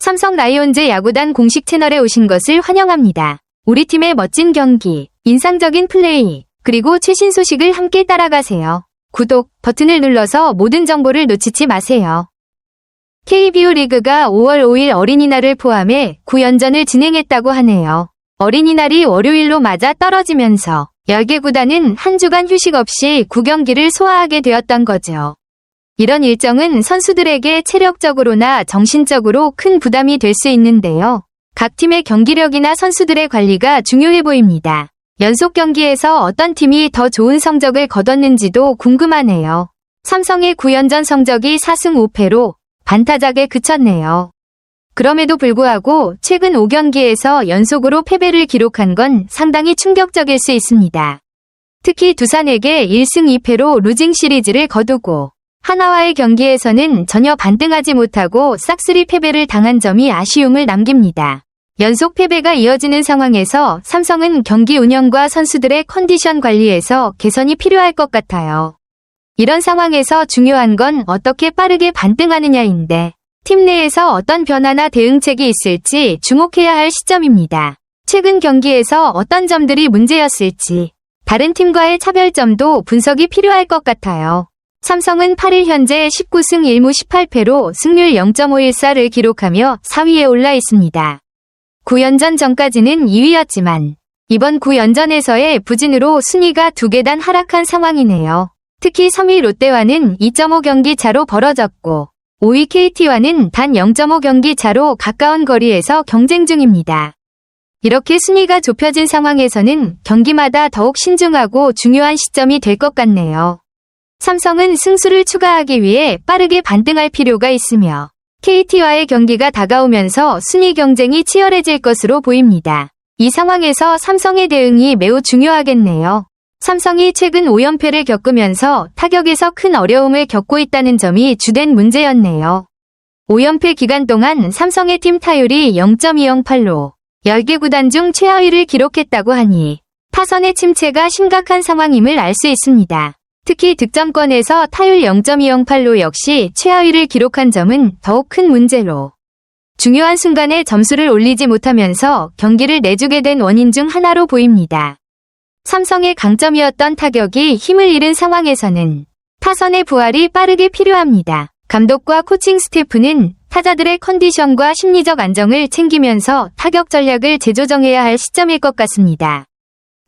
삼성 라이온즈 야구단 공식 채널에 오신 것을 환영합니다. 우리 팀의 멋진 경기, 인상적인 플레이, 그리고 최신 소식을 함께 따라가세요. 구독 버튼을 눌러서 모든 정보를 놓치지 마세요. KBO 리그가 5월 5일 어린이날을 포함해 9연전을 진행했다고 하네요. 어린이날이 월요일로 맞아 떨어지면서 10개 구단은 한 주간 휴식 없이 9경기를 소화하게 되었던 거죠. 이런 일정은 선수들에게 체력적으로나 정신적으로 큰 부담이 될 수 있는데요. 각 팀의 경기력이나 선수들의 관리가 중요해 보입니다. 연속 경기에서 어떤 팀이 더 좋은 성적을 거뒀는지도 궁금하네요. 삼성의 9연전 성적이 4승 5패로 반타작에 그쳤네요. 그럼에도 불구하고 최근 5경기에서 연속으로 패배를 기록한 건 상당히 충격적일 수 있습니다. 특히 두산에게 1승 2패로 루징 시리즈를 거두고 하나와의 경기에서는 전혀 반등하지 못하고 싹쓸이 패배를 당한 점이 아쉬움을 남깁니다. 연속 패배가 이어지는 상황에서 삼성은 경기 운영과 선수들의 컨디션 관리에서 개선이 필요할 것 같아요. 이런 상황에서 중요한 건 어떻게 빠르게 반등하느냐인데 팀 내에서 어떤 변화나 대응책이 있을지 주목해야 할 시점입니다. 최근 경기에서 어떤 점들이 문제였을지 다른 팀과의 차별점도 분석이 필요할 것 같아요. 삼성은 8일 현재 19승 1무 18패로 승률 0.514를 기록하며 4위에 올라 있습니다. 9연전 전까지는 2위였지만 이번 9연전에서의 부진으로 순위가 2계단 하락한 상황이네요. 특히 3위 롯데와는 2.5경기 차로 벌어졌고 5위 KT와는 단 0.5경기 차로 가까운 거리에서 경쟁 중입니다. 이렇게 순위가 좁혀진 상황에서는 경기마다 더욱 신중하고 중요한 시점이 될 것 같네요. 삼성은 승수를 추가하기 위해 빠르게 반등할 필요가 있으며 KT와의 경기가 다가오면서 순위 경쟁이 치열해질 것으로 보입니다. 이 상황에서 삼성의 대응이 매우 중요하겠네요. 삼성이 최근 5연패를 겪으면서 타격에서 큰 어려움을 겪고 있다는 점이 주된 문제였네요. 5연패 기간 동안 삼성의 팀 타율이 0.208로 10개 구단 중 최하위를 기록했다고 하니 타선의 침체가 심각한 상황임을 알 수 있습니다. 특히 득점권에서 타율 0.208로 역시 최하위를 기록한 점은 더욱 큰 문제로 중요한 순간에 점수를 올리지 못하면서 경기를 내주게 된 원인 중 하나로 보입니다. 삼성의 강점이었던 타격이 힘을 잃은 상황에서는 타선의 부활이 빠르게 필요합니다. 감독과 코칭 스태프는 타자들의 컨디션과 심리적 안정을 챙기면서 타격 전략을 재조정해야 할 시점일 것 같습니다.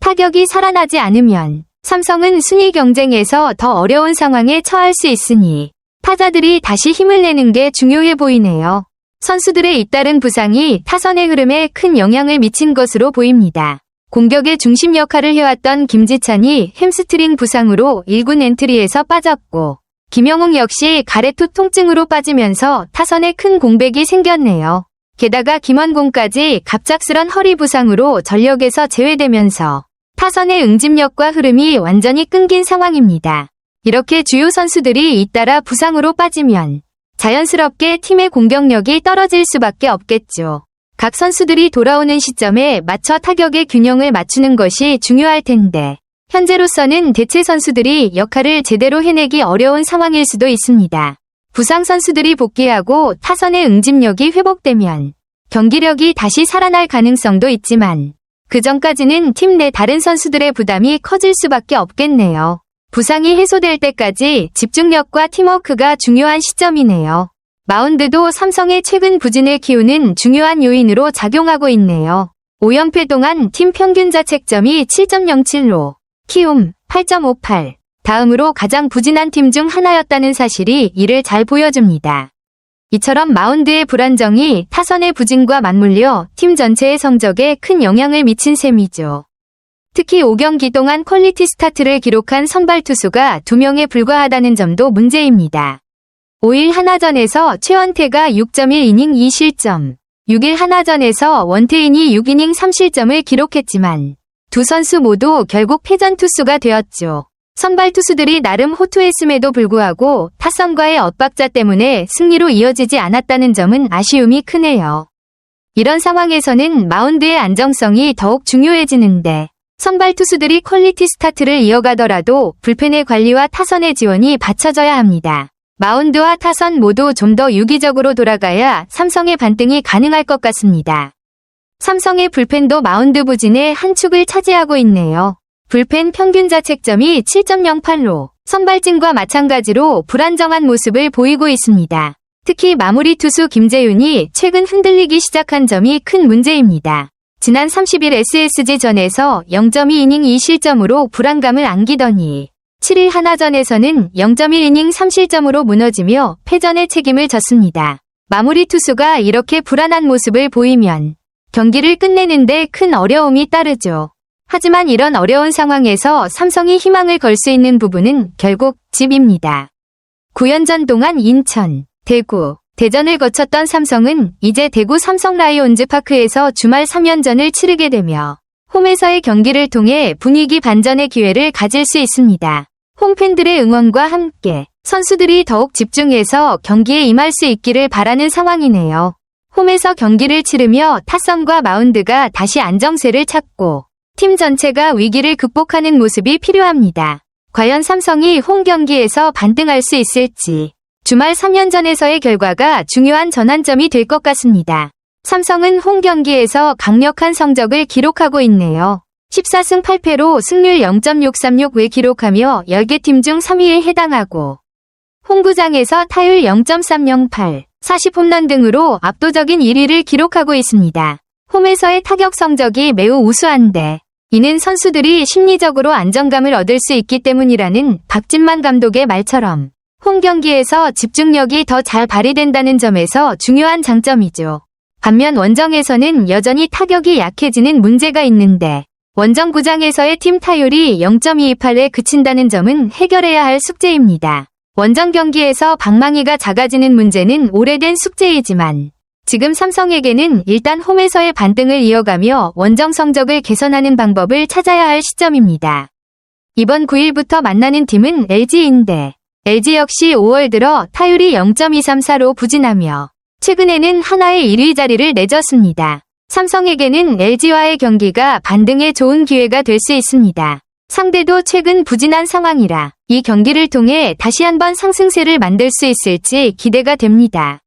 타격이 살아나지 않으면 삼성은 순위 경쟁에서 더 어려운 상황에 처할 수 있으니 타자들이 다시 힘을 내는 게 중요해 보이네요. 선수들의 잇따른 부상이 타선의 흐름에 큰 영향을 미친 것으로 보입니다. 공격의 중심 역할을 해왔던 김지찬이 햄스트링 부상으로 1군 엔트리에서 빠졌고 김영웅 역시 가래투 통증으로 빠지면서 타선에 큰 공백이 생겼네요. 게다가 김원곤까지 갑작스런 허리 부상으로 전력에서 제외되면서 타선의 응집력과 흐름이 완전히 끊긴 상황입니다. 이렇게 주요 선수들이 잇따라 부상으로 빠지면 자연스럽게 팀의 공격력이 떨어질 수밖에 없겠죠. 각 선수들이 돌아오는 시점에 맞춰 타격의 균형을 맞추는 것이 중요할 텐데 현재로서는 대체 선수들이 역할을 제대로 해내기 어려운 상황일 수도 있습니다. 부상 선수들이 복귀하고 타선의 응집력이 회복되면 경기력이 다시 살아날 가능성도 있지만 그 전까지는 팀 내 다른 선수들의 부담이 커질 수밖에 없겠네요. 부상이 해소될 때까지 집중력과 팀워크가 중요한 시점이네요. 마운드도 삼성의 최근 부진을 키우는 중요한 요인으로 작용하고 있네요. 5연패 동안 팀 평균 자책점이 7.07로 키움 8.58, 다음으로 가장 부진한 팀 중 하나였다는 사실이 이를 잘 보여줍니다. 이처럼 마운드의 불안정이 타선의 부진과 맞물려 팀 전체의 성적에 큰 영향을 미친 셈이죠. 특히 5경기 동안 퀄리티 스타트를 기록한 선발 투수가 2명에 불과하다는 점도 문제입니다. 5일 하나전에서 최원태가 6.1이닝 2실점, 6일 하나전에서 원태인이 6이닝 3실점을 기록했지만 두 선수 모두 결국 패전 투수가 되었죠. 선발 투수들이 나름 호투했음에도 불구하고 타선과의 엇박자 때문에 승리로 이어지지 않았다는 점은 아쉬움이 크네요. 이런 상황에서는 마운드의 안정성이 더욱 중요해지는데 선발 투수들이 퀄리티 스타트를 이어가더라도 불펜의 관리와 타선의 지원이 받쳐져야 합니다. 마운드와 타선 모두 좀 더 유기적으로 돌아가야 삼성의 반등이 가능할 것 같습니다. 삼성의 불펜도 마운드 부진의 한 축을 차지하고 있네요. 불펜 평균 자책점이 7.08로 선발진과 마찬가지로 불안정한 모습을 보이고 있습니다. 특히 마무리 투수 김재윤이 최근 흔들리기 시작한 점이 큰 문제입니다. 지난 30일 SSG전에서 0.2이닝 2실점으로 불안감을 안기더니 7일 하나전에서는 0.1이닝 3실점으로 무너지며 패전의 책임을 졌습니다. 마무리 투수가 이렇게 불안한 모습을 보이면 경기를 끝내는데 큰 어려움이 따르죠. 하지만 이런 어려운 상황에서 삼성이 희망을 걸 수 있는 부분은 결국 집입니다. 9연전 동안 인천, 대구, 대전을 거쳤던 삼성은 이제 대구 삼성 라이온즈 파크에서 주말 3연전을 치르게 되며 홈에서의 경기를 통해 분위기 반전의 기회를 가질 수 있습니다. 홈팬들의 응원과 함께 선수들이 더욱 집중해서 경기에 임할 수 있기를 바라는 상황이네요. 홈에서 경기를 치르며 타선과 마운드가 다시 안정세를 찾고 팀 전체가 위기를 극복하는 모습이 필요합니다. 과연 삼성이 홈 경기에서 반등할 수 있을지 주말 3연전에서의 결과가 중요한 전환점이 될 것 같습니다. 삼성은 홈 경기에서 강력한 성적을 기록하고 있네요. 14승 8패로 승률 0.636을 기록하며 10개 팀 중 3위에 해당하고 홈구장에서 타율 0.308, 40홈런 등으로 압도적인 1위를 기록하고 있습니다. 홈에서의 타격 성적이 매우 우수한데 이는 선수들이 심리적으로 안정감을 얻을 수 있기 때문이라는 박진만 감독의 말처럼 홈 경기에서 집중력이 더 잘 발휘된다는 점에서 중요한 장점이죠. 반면 원정에서는 여전히 타격이 약해지는 문제가 있는데 원정 구장에서의 팀 타율이 0.228에 그친다는 점은 해결해야 할 숙제입니다. 원정 경기에서 방망이가 작아지는 문제는 오래된 숙제이지만 지금 삼성에게는 일단 홈에서의 반등을 이어가며 원정 성적을 개선하는 방법을 찾아야 할 시점입니다. 이번 9일부터 만나는 팀은 LG인데 LG 역시 5월 들어 타율이 0.234로 부진하며 최근에는 하나의 1위 자리를 내줬습니다. 삼성에게는 LG와의 경기가 반등에 좋은 기회가 될 수 있습니다. 상대도 최근 부진한 상황이라 이 경기를 통해 다시 한번 상승세를 만들 수 있을지 기대가 됩니다.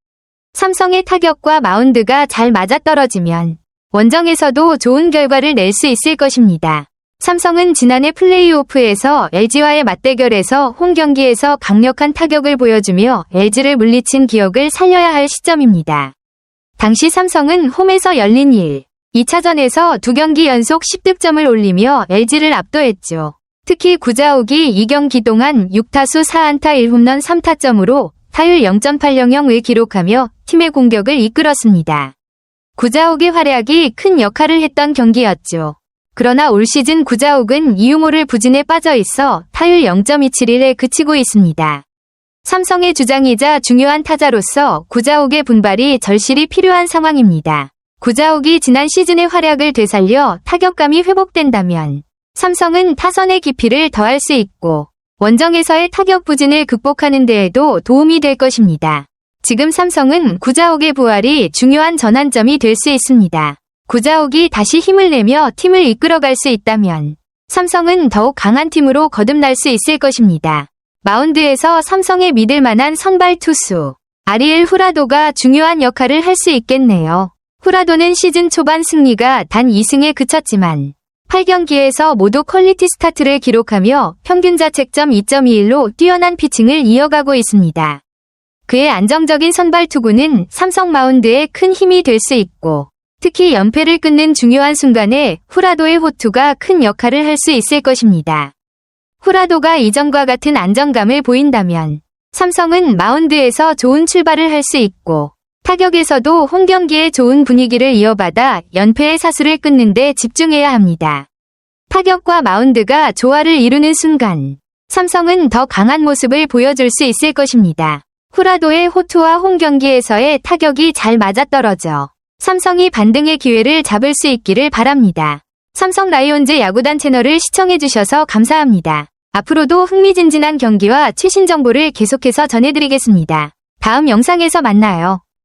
삼성의 타격과 마운드가 잘 맞아떨어지면 원정에서도 좋은 결과를 낼 수 있을 것입니다. 삼성은 지난해 플레이오프에서 LG와의 맞대결에서 홈 경기에서 강력한 타격을 보여주며 LG를 물리친 기억을 살려야 할 시점입니다. 당시 삼성은 홈에서 열린 2차전에서 2경기 연속 10득점을 올리며 LG를 압도했죠. 특히 구자욱이 2경기 동안 6타수 4안타 1홈런 3타점으로 타율 0.800을 기록하며 팀의 공격을 이끌었습니다. 구자욱의 활약이 큰 역할을 했던 경기였죠. 그러나 올 시즌 구자욱은 이유모를 부진에 빠져 있어 타율 0.271에 그치고 있습니다. 삼성의 주장이자 중요한 타자로서 구자욱의 분발이 절실히 필요한 상황입니다. 구자욱이 지난 시즌의 활약을 되살려 타격감이 회복된다면 삼성은 타선의 깊이를 더할 수 있고 원정에서의 타격 부진을 극복하는 데에도 도움이 될 것입니다. 지금 삼성은 구자욱의 부활이 중요한 전환점이 될 수 있습니다. 구자욱이 다시 힘을 내며 팀을 이끌어갈 수 있다면 삼성은 더욱 강한 팀으로 거듭날 수 있을 것입니다. 마운드에서 삼성에 믿을 만한 선발 투수 아리엘 후라도가 중요한 역할을 할 수 있겠네요. 후라도는 시즌 초반 승리가 단 2승에 그쳤지만 8경기에서 모두 퀄리티 스타트를 기록하며 평균 자책점 2.21로 뛰어난 피칭을 이어가고 있습니다. 그의 안정적인 선발 투구는 삼성 마운드에 큰 힘이 될 수 있고 특히 연패를 끊는 중요한 순간에 후라도의 호투가 큰 역할을 할 수 있을 것입니다. 후라도가 이전과 같은 안정감을 보인다면 삼성은 마운드에서 좋은 출발을 할 수 있고 타격에서도 홈 경기에 좋은 분위기를 이어받아 연패의 사슬을 끊는 데 집중해야 합니다. 타격과 마운드가 조화를 이루는 순간 삼성은 더 강한 모습을 보여줄 수 있을 것입니다. 후라도의 호투와 홈 경기에서의 타격이 잘 맞아떨어져 삼성이 반등의 기회를 잡을 수 있기를 바랍니다. 삼성 라이온즈 야구단 채널을 시청해주셔서 감사합니다. 앞으로도 흥미진진한 경기와 최신 정보를 계속해서 전해드리겠습니다. 다음 영상에서 만나요.